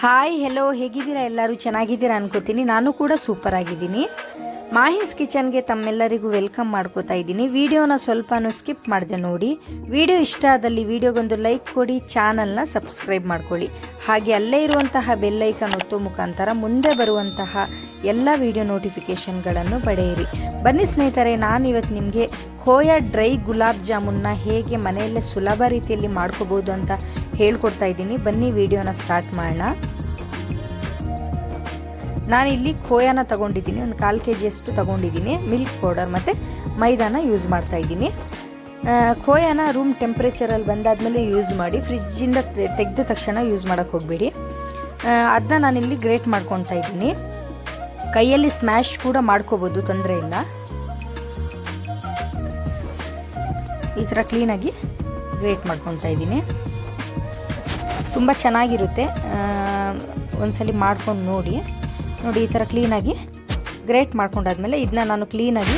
Hi hello, ಹೇಗಿದ್ದೀರಾ? ಎಲ್ಲರೂ ಚೆನ್ನಾಗಿದ್ದೀರಾ ಅನ್ಕೋತೀನಿ. ನಾನು ಕೂಡ ಸೂಪರ್ ಆಗಿದ್ದೀನಿ. ಮಾಹಿನ್ಸ್ ಕಿಚನ್ಗೆ ತಮ್ಮೆಲ್ಲರಿಗೂ ವೆಲ್ಕಮ್ ಮಾಡ್ಕೋತಾ ಇದ್ದೀನಿ. ವಿಡಿಯೋನ ಸ್ವಲ್ಪನೂ ಸ್ಕಿಪ್ ಮಾಡಿದೆ ನೋಡಿ. ವಿಡಿಯೋ ಇಷ್ಟ ಆದಲ್ಲಿ ವಿಡಿಯೋಗೊಂದು ಲೈಕ್ ಕೊಡಿ, ಚಾನಲ್ನ ಸಬ್ಸ್ಕ್ರೈಬ್ ಮಾಡ್ಕೊಳ್ಳಿ. ಹಾಗೆ ಅಲ್ಲೇ ಇರುವಂತಹ ಬೆಲ್ಲೈಕನ್ ಒತ್ತೋ ಮುಖಾಂತರ ಮುಂದೆ ಬರುವಂತಹ ಎಲ್ಲ ವಿಡಿಯೋ ನೋಟಿಫಿಕೇಷನ್ಗಳನ್ನು ಪಡೆಯಿರಿ. ಬನ್ನಿ ಸ್ನೇಹಿತರೆ, ನಾನಿವತ್ತು ನಿಮಗೆ khoya ಡ್ರೈ ಗುಲಾಬ್ ಜಾಮೂನ್ನ ಹೇಗೆ ಮನೆಯಲ್ಲೇ ಸುಲಭ ರೀತಿಯಲ್ಲಿ ಮಾಡ್ಕೋಬೋದು ಅಂತ ಹೇಳ್ಕೊಡ್ತಾ ಇದ್ದೀನಿ. ಬನ್ನಿ ವಿಡಿಯೋನ ಸ್ಟಾರ್ಟ್ ಮಾಡೋಣ. ನಾನಿಲ್ಲಿ ಖೋಯಾನ ತಗೊಂಡಿದ್ದೀನಿ, ಒಂದು 1/4 kg ತಗೊಂಡಿದ್ದೀನಿ. ಮಿಲ್ಕ್ ಪೌಡರ್ ಮತ್ತು ಮೈದಾನ ಯೂಸ್ ಮಾಡ್ತಾ ಇದ್ದೀನಿ. ಖೋಯಾನ ರೂಮ್ ಟೆಂಪ್ರೇಚರಲ್ಲಿ ಬಂದಾದಮೇಲೆ ಯೂಸ್ ಮಾಡಿ, ಫ್ರಿಜ್ಜಿಂದ ತೆಗೆದ ತಕ್ಷಣ ಯೂಸ್ ಮಾಡೋಕ್ಕೆ ಹೋಗಬೇಡಿ. ಅದನ್ನ ನಾನಿಲ್ಲಿ ಗ್ರೇಟ್ ಮಾಡ್ಕೊತಾ ಇದ್ದೀನಿ. ಕೈಯಲ್ಲಿ ಸ್ಮ್ಯಾಶ್ ಕೂಡ ಮಾಡ್ಕೋಬೋದು, ತೊಂದರೆ ಇಲ್ಲ. ಈ ಥರ ಕ್ಲೀನಾಗಿ ಗ್ರೇಟ್ ಮಾಡ್ಕೊತಾ ಇದ್ದೀನಿ. ತುಂಬ ಚೆನ್ನಾಗಿರುತ್ತೆ, ಒಂದ್ಸಲಿ ಮಾಡ್ಕೊಂಡು ನೋಡಿ. ಈ ಥರ ಕ್ಲೀನಾಗಿ ಗ್ರೇಟ್ ಮಾಡ್ಕೊಂಡಾದ್ಮೇಲೆ ಇದನ್ನ ನಾನು ಕ್ಲೀನಾಗಿ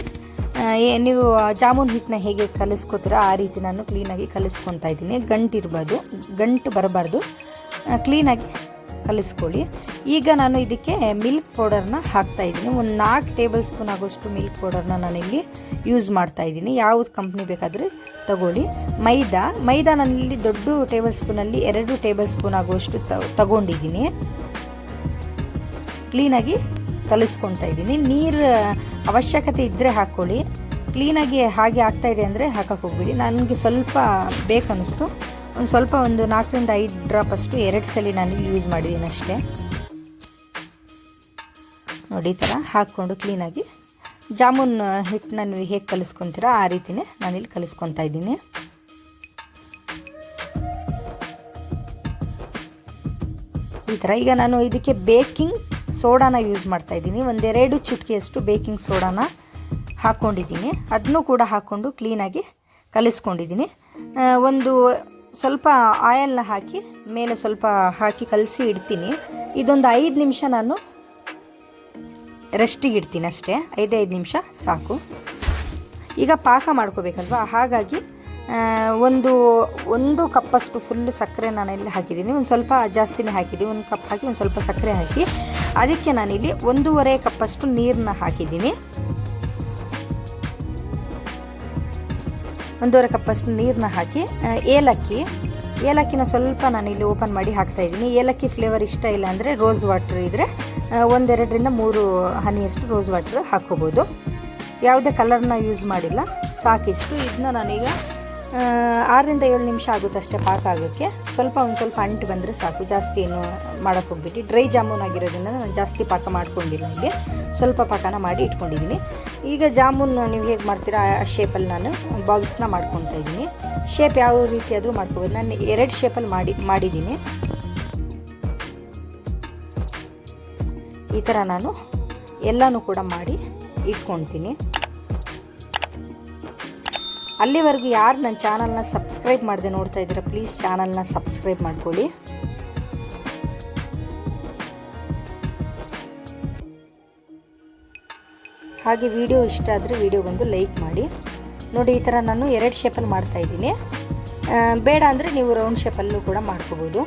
ನೀವು ಜಾಮೂನ್ ಹಿಟ್ಟನ್ನ ಹೇಗೆ ಕಲಿಸ್ಕೋತೀರ ಆ ರೀತಿ ನಾನು ಕ್ಲೀನಾಗಿ ಕಲಿಸ್ಕೊತಾ ಇದ್ದೀನಿ. ಗಂಟು ಬರಬಾರ್ದು, ಕ್ಲೀನಾಗಿ ಕಲಿಸ್ಕೊಳ್ಳಿ. ಈಗ ನಾನು ಇದಕ್ಕೆ ಮಿಲ್ಕ್ ಪೌಡರ್ನ ಹಾಕ್ತಾ ಇದ್ದೀನಿ. ಒಂದು 4 ಟೇಬಲ್ ಸ್ಪೂನ್ ಆಗೋಷ್ಟು ಮಿಲ್ಕ್ ಪೌಡರ್ನ ನಾನಿಲ್ಲಿ ಯೂಸ್ ಮಾಡ್ತಾ ಇದ್ದೀನಿ. ಯಾವುದು ಕಂಪ್ನಿ ಬೇಕಾದರೆ ತಗೊಳ್ಳಿ. ಮೈದಾ ನಾನಿಲ್ಲಿ ದೊಡ್ಡ ಟೇಬಲ್ ಸ್ಪೂನಲ್ಲಿ 2 ಟೇಬಲ್ ಸ್ಪೂನ್ ಆಗುವಷ್ಟು ತಗೊಂಡಿದ್ದೀನಿ. ಕ್ಲೀನಾಗಿ ಕಲಿಸ್ಕೊತಾ ಇದ್ದೀನಿ. ನೀರು ಅವಶ್ಯಕತೆ ಇದ್ದರೆ ಹಾಕ್ಕೊಳ್ಳಿ. ಕ್ಲೀನಾಗಿ ಹಾಗೆ ಆಗ್ತಾಯಿದೆ ಅಂದರೆ ಹಾಕಕ್ಕೆ ಹೋಗ್ಬಿಡಿ. ನನಗೆ ಸ್ವಲ್ಪ ಬೇಕನ್ನಿಸ್ತು, ಒಂದು 4 ರಿಂದ 5 ಡ್ರಾಪ್ ಅಷ್ಟು 2 ಸಲ ನಾನಿಲ್ಲಿ ಯೂಸ್ ಮಾಡಿದ್ದೀನಿ ಅಷ್ಟೇ. ನೋಡಿ, ಈ ಥರ ಹಾಕ್ಕೊಂಡು ಕ್ಲೀನಾಗಿ ಜಾಮೂನ್ ಹಿಟ್ಟನ್ನ ನೀವು ಹೇಗೆ ಕಲಿಸ್ಕೊತೀರ ಆ ರೀತಿಯೇ ನಾನಿಲ್ಲಿ ಕಲಿಸ್ಕೊತಾ ಇದ್ದೀನಿ. ಈ ಥರ ಈಗ ನಾನು ಇದಕ್ಕೆ ಬೇಕಿಂಗ್ ಸೋಡಾನ ಯೂಸ್ ಮಾಡ್ತಾ ಇದ್ದೀನಿ. 1-2 ಚುಟಕಿಯಷ್ಟು ಬೇಕಿಂಗ್ ಸೋಡಾನ ಹಾಕ್ಕೊಂಡಿದ್ದೀನಿ. ಅದನ್ನೂ ಕೂಡ ಹಾಕ್ಕೊಂಡು ಕ್ಲೀನಾಗಿ ಕಲಿಸ್ಕೊಂಡಿದ್ದೀನಿ. ಒಂದು ಸ್ವಲ್ಪ ಆಯಲ್ನ ಹಾಕಿ ಮೇಲೆ ಸ್ವಲ್ಪ ಹಾಕಿ ಕಲಸಿ ಇಡ್ತೀನಿ. ಇದೊಂದು 5 ನಿಮಿಷ ನಾನು ರೆಸ್ಟಿಗೆ ಇಡ್ತೀನಿ ಅಷ್ಟೇ. 5 ನಿಮಿಷ ಸಾಕು. ಈಗ ಪಾಕ ಮಾಡ್ಕೋಬೇಕಲ್ವ, ಹಾಗಾಗಿ ಒಂದು ಕಪ್ಪಷ್ಟು ಫುಲ್ ಸಕ್ಕರೆ ನಾನಿಲ್ಲಿ ಹಾಕಿದ್ದೀನಿ. ಒಂದು ಸ್ವಲ್ಪ ಜಾಸ್ತಿನೇ ಹಾಕಿದ್ದೀನಿ. 1 ಕಪ್ ಹಾಕಿ ಒಂದು ಸ್ವಲ್ಪ ಸಕ್ಕರೆ ಹಾಕಿ ಅದಕ್ಕೆ ನಾನಿಲ್ಲಿ 1.5 ಕಪ್ಪಷ್ಟು ನೀರನ್ನ ಹಾಕಿದ್ದೀನಿ. 1.5 ಕಪ್ಪಷ್ಟು ನೀರನ್ನ ಹಾಕಿ ಏಲಕ್ಕಿನ ಸ್ವಲ್ಪ ನಾನಿಲ್ಲಿ ಓಪನ್ ಮಾಡಿ ಹಾಕ್ತಾಯಿದ್ದೀನಿ. ಏಲಕ್ಕಿ ಫ್ಲೇವರ್ ಇಷ್ಟ ಇಲ್ಲ ಅಂದರೆ ರೋಸ್ ವಾಟ್ರ್ ಇದ್ದರೆ 1-2 ರಿಂದ 3 ಹನಿಯಷ್ಟು ರೋಸ್ ವಾಟ್ರ್ ಹಾಕ್ಕೋಬೋದು. ಯಾವುದೇ ಕಲರ್ನ ಯೂಸ್ ಮಾಡಿಲ್ಲ, ಸಾಕಿಷ್ಟು. ಇದನ್ನ ನಾನೀಗ 6 ರಿಂದ 7 ನಿಮಿಷ ಆಗುತ್ತಷ್ಟೇ ಪಾಕ ಆಗೋಕ್ಕೆ. ಒಂದು ಸ್ವಲ್ಪ ಅಂಟು ಬಂದರೆ ಸಾಕು, ಜಾಸ್ತಿ ಏನು ಮಾಡೋಕ್ಕೆ ಹೋಗ್ಬಿಟ್ಟು. ಡ್ರೈ ಜಾಮೂನ್ ಆಗಿರೋದ್ರಿಂದ ನಾನು ಜಾಸ್ತಿ ಪಾಕ ಮಾಡ್ಕೊಂಡಿಲ್ಲ. ಇಲ್ಲಿ ಸ್ವಲ್ಪ ಪಾಕನ ಮಾಡಿ ಇಟ್ಕೊಂಡಿದ್ದೀನಿ. ಈಗ ಜಾಮೂನ್ ನೀವು ಹೇಗೆ ಮಾಡ್ತೀರಾ ಆ ಶೇಪಲ್ಲಿ ನಾನು ಬಾಲ್ಸ್ನ ಮಾಡ್ಕೊತಾ ಇದ್ದೀನಿ. ಶೇಪ್ ಯಾವ ರೀತಿ ಆದರೂ ಮಾಡ್ಕೋಬೋದು. ನಾನು 2 ಶೇಪಲ್ಲಿ ಮಾಡಿದ್ದೀನಿ. ಈ ಥರ ನಾನು ಎಲ್ಲನೂ ಕೂಡ ಮಾಡಿ ಇಟ್ಕೊತೀನಿ. ಅಲ್ಲಿವರೆಗೂ ಯಾರು ನನ್ನ ಚಾನಲ್ನ ಸಬ್ಸ್ಕ್ರೈಬ್ ಮಾಡದೆ ನೋಡ್ತಾ ಇದ್ದೀರಾ, ಪ್ಲೀಸ್ ಚಾನಲ್ನ ಸಬ್ಸ್ಕ್ರೈಬ್ ಮಾಡ್ಕೊಳ್ಳಿ. ಹಾಗೆ ವಿಡಿಯೋ ಇಷ್ಟ ಆದರೆ ವಿಡಿಯೋಗೊಂದು ಲೈಕ್ ಮಾಡಿ. ನೋಡಿ, ಈ ಥರ ನಾನು 2 ಶೇಪಲ್ಲಿ ಮಾಡ್ತಾಯಿದ್ದೀನಿ. ಬೇಡ ಅಂದರೆ ನೀವು ರೌಂಡ್ ಶೇಪಲ್ಲೂ ಕೂಡ ಮಾಡ್ಕೋಬೋದು.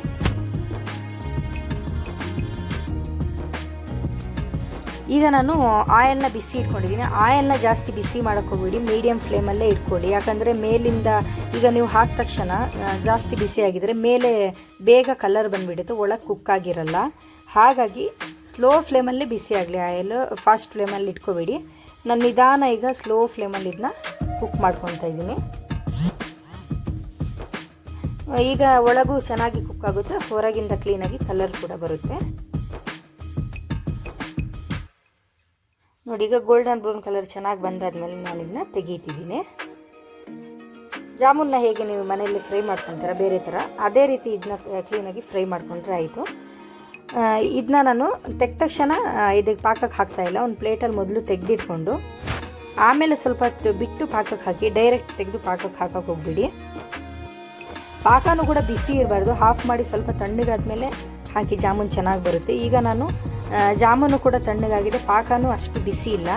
ಈಗ ನಾನು ಆಯಲ್ನ ಬಿಸಿ ಇಟ್ಕೊಂಡಿದ್ದೀನಿ. ಆಯಲ್ನ ಜಾಸ್ತಿ ಬಿಸಿ ಮಾಡೋಕ್ಕೆ ಹೋಗ್ಬೇಡಿ, ಮೀಡಿಯಮ್ ಫ್ಲೇಮಲ್ಲೇ ಇಟ್ಕೊಳ್ಳಿ. ಯಾಕಂದರೆ ಮೇಲಿಂದ ಈಗ ನೀವು ಹಾಕಿದ ತಕ್ಷಣ ಜಾಸ್ತಿ ಬಿಸಿ ಆಗಿದರೆ ಮೇಲೆ ಬೇಗ ಕಲರ್ ಬಂದುಬಿಡುತ್ತೆ, ಒಳಗೆ ಕುಕ್ ಆಗಿರಲ್ಲ. ಹಾಗಾಗಿ ಸ್ಲೋ ಫ್ಲೇಮಲ್ಲೇ ಬಿಸಿ ಆಗಲಿ ಆಯಲ್, ಫಾಸ್ಟ್ ಫ್ಲೇಮಲ್ಲಿ ಇಟ್ಕೋಬೇಡಿ. ನಾನು ನಿಧಾನ ಈಗ ಸ್ಲೋ ಫ್ಲೇಮಲ್ಲಿ ಇದನ್ನ ಕುಕ್ ಮಾಡ್ಕೊತಾ ಇದ್ದೀನಿ. ಈಗ ಒಳಗೂ ಚೆನ್ನಾಗಿ ಕುಕ್ ಆಗುತ್ತೆ, ಹೊರಗಿಂದ ಕ್ಲೀನಾಗಿ ಕಲರ್ ಕೂಡ ಬರುತ್ತೆ. ನೋಡಿ, ಈಗ ಗೋಲ್ಡನ್ ಬ್ರೌನ್ ಕಲರ್ ಚೆನ್ನಾಗಿ ಬಂದಾದ್ಮೇಲೆ ನಾನು ಇದನ್ನ ತೆಗೀತಿದ್ದೀನಿ. ಜಾಮೂನ್ನ ಹೇಗೆ ನೀವು ಮನೆಯಲ್ಲಿ ಫ್ರೈ ಮಾಡ್ಕೊತೀರ ಬೇರೆ ಥರ, ಅದೇ ರೀತಿ ಇದನ್ನ ಕ್ಲೀನಾಗಿ ಫ್ರೈ ಮಾಡ್ಕೊಂಡ್ರೆ ಆಯಿತು. ಇದನ್ನ ನಾನು ತೆಗೆದ ತಕ್ಷಣ ಇದಕ್ಕೆ ಪಾಕಕ್ಕೆ ಹಾಕ್ತಾಯಿಲ್ಲ. ಒಂದು ಪ್ಲೇಟಲ್ಲಿ ಮೊದಲು ತೆಗೆದಿಟ್ಕೊಂಡು ಆಮೇಲೆ ಸ್ವಲ್ಪ ಬಿಟ್ಟು ಪಾಕಕ್ಕೆ ಹಾಕಿ, ಡೈರೆಕ್ಟ್ ತೆಗೆದು ಪಾಕಕ್ಕೆ ಹಾಕಕ್ಕೆ ಹೋಗ್ಬಿಡಿ. ಪಾಕನೂ ಕೂಡ ಬಿಸಿ ಇರಬಾರ್ದು, ಹಾಫ್ ಮಾಡಿ ಸ್ವಲ್ಪ ತಣ್ಣಗಾದ್ಮೇಲೆ ಹಾಕಿ ಜಾಮೂನ್ ಚೆನ್ನಾಗಿ ಬರುತ್ತೆ. ಈಗ ನಾನು ಜಾಮೂನು ಕೂಡ ತಣ್ಣಗಾಗಿದೆ, ಪಾಕನೂ ಅಷ್ಟು ಬಿಸಿ ಇಲ್ಲ.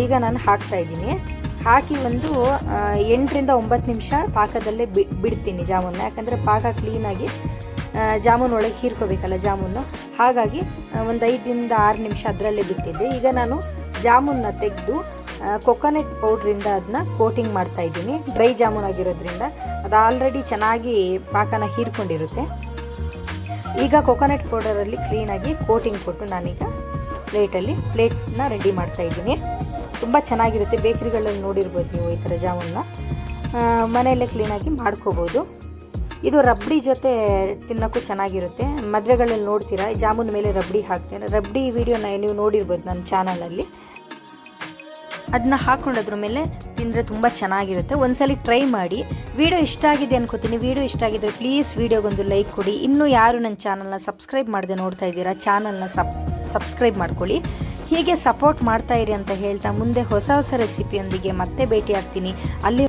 ಈಗ ನಾನು ಹಾಕ್ತಾಯಿದ್ದೀನಿ. ಹಾಕಿ ಒಂದು 8ರಿಂದ 9 ನಿಮಿಷ ಪಾಕದಲ್ಲೇ ಬಿಡ್ತೀನಿ ಜಾಮೂನ್ನ. ಯಾಕಂದರೆ ಪಾಕ ಕ್ಲೀನಾಗಿ ಜಾಮೂನ್ ಒಳಗೆ ಹೀರ್ಕೋಬೇಕಲ್ಲ ಜಾಮೂನು, ಹಾಗಾಗಿ ಒಂದು 5ರಿಂದ 6 ನಿಮಿಷ ಅದರಲ್ಲೇ ಬಿಟ್ಟಿದ್ದೆ. ಈಗ ನಾನು ಜಾಮೂನ್ನ ತೆಗೆದು ಕೊಕೊನೆಟ್ ಪೌಡ್ರಿಂದ ಅದನ್ನ ಕೋಟಿಂಗ್ ಮಾಡ್ತಾಯಿದ್ದೀನಿ. ಡ್ರೈ ಜಾಮೂನ್ ಆಗಿರೋದ್ರಿಂದ ಅದು ಆಲ್ರೆಡಿ ಚೆನ್ನಾಗಿ ಪಾಕನ ಹೀರ್ಕೊಂಡಿರುತ್ತೆ. ಈಗ ಕೊಕೊನೆಟ್ ಪೌಡರಲ್ಲಿ ಕ್ಲೀನಾಗಿ ಕೋಟಿಂಗ್ ಕೊಟ್ಟು ನಾನೀಗ ಪ್ಲೇಟ್ನ ರೆಡಿ ಮಾಡ್ತಾಯಿದ್ದೀನಿ. ತುಂಬ ಚೆನ್ನಾಗಿರುತ್ತೆ. ಬೇಕ್ರಿಗಳಲ್ಲಿ ನೋಡಿರ್ಬೋದು ನೀವು ಈ ಥರ ಜಾಮೂನ್ನ, ಮನೆಯಲ್ಲೇ ಕ್ಲೀನಾಗಿ ಮಾಡ್ಕೋಬೋದು. ಇದು ರಬ್ಡಿ ಜೊತೆ ತಿನ್ನೋಕ್ಕೂ ಚೆನ್ನಾಗಿರುತ್ತೆ. ಮದುವೆಗಳಲ್ಲಿ ನೋಡ್ತೀರಾ ಜಾಮೂನ್ ಮೇಲೆ ರಬ್ಡಿ ಹಾಕ್ತೇನೆ. ರಬ್ಡಿ ವಿಡಿಯೋನ ನೀವು ನೋಡಿರ್ಬೋದು ನನ್ನ ಚಾನಲಲ್ಲಿ. ಅದನ್ನ ಹಾಕ್ಕೊಂಡೋದ್ರ ಮೇಲೆ ತಿಂದರೆ ತುಂಬ ಚೆನ್ನಾಗಿರುತ್ತೆ. ಒಂದ್ಸಲಿ ಟ್ರೈ ಮಾಡಿ. ವಿಡಿಯೋ ಇಷ್ಟ ಆಗಿದೆ ಅನ್ಕೋತೀನಿ. ವಿಡಿಯೋ ಇಷ್ಟ ಆಗಿದ್ರೆ ಪ್ಲೀಸ್ ವಿಡಿಯೋಗೊಂದು ಲೈಕ್ ಕೊಡಿ. ಇನ್ನೂ ಯಾರು ನನ್ನ ಚಾನಲ್ನ ಸಬ್ಸ್ಕ್ರೈಬ್ ಮಾಡದೆ ನೋಡ್ತಾ ಇದ್ದೀರಾ, ಚಾನಲ್ನ ಸಬ್ಸ್ಕ್ರೈಬ್ ಮಾಡ್ಕೊಳ್ಳಿ. ಹೀಗೆ ಸಪೋರ್ಟ್ ಮಾಡ್ತಾ ಇರಿ ಅಂತ ಹೇಳ್ತಾ ಮುಂದೆ ಹೊಸ ರೆಸಿಪಿಯೊಂದಿಗೆ ಮತ್ತೆ ಭೇಟಿ ಆಗ್ತೀನಿ. ಅಲ್ಲಿ